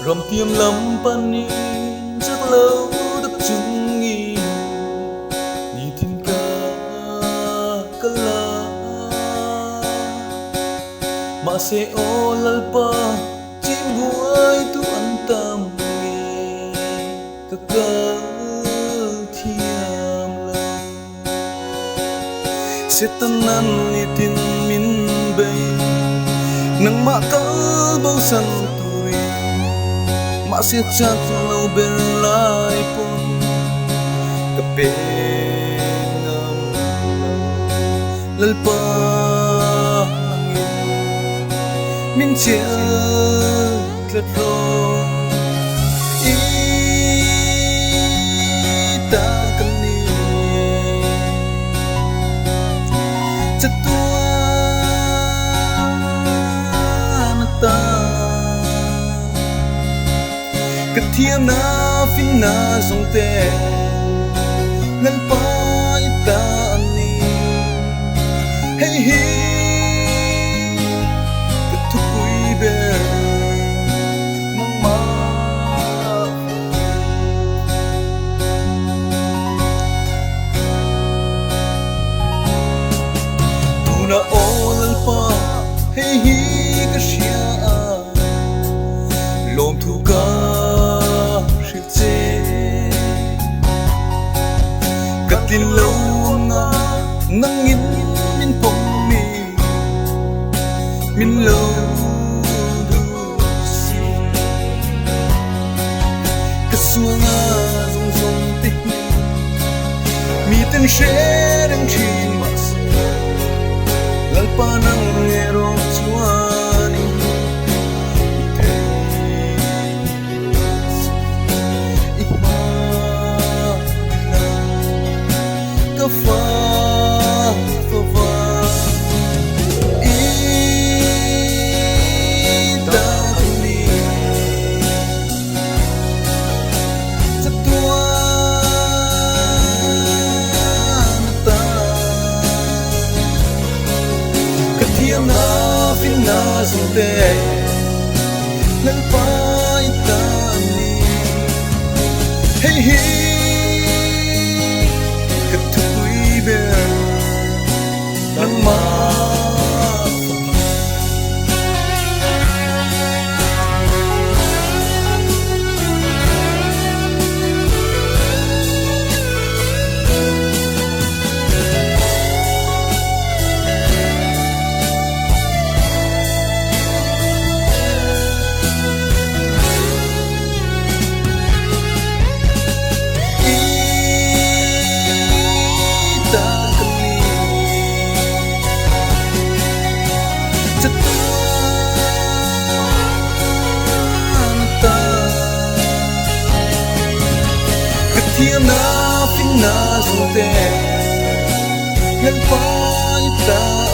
Rom tiêm lắm panin rất lâu được chứng nghi ni thiên ca la mà sẽ ô lalpa chim buai tu antam nghe ka thiam la sẽ tanan ni tin min bay nang ma kal bao san mà siết chặt lâu bên lại pun cà phê ngâm lalpa angin min chia lật rong ta cần ni chặt tua ta Ketiam na fina song te lalpa ita ani hey hey ketukui ber mama tuna o lalpa hey hey kasia lom thu ka tin lâu nga nang in min pom mi min lâu du si kasuanga zong zong tik mi ten share ang chin mas lalpa nang erong chuani na fina sute lalpa itani hey hey katui ber nang ma Ketiam na fina sute lalpa ita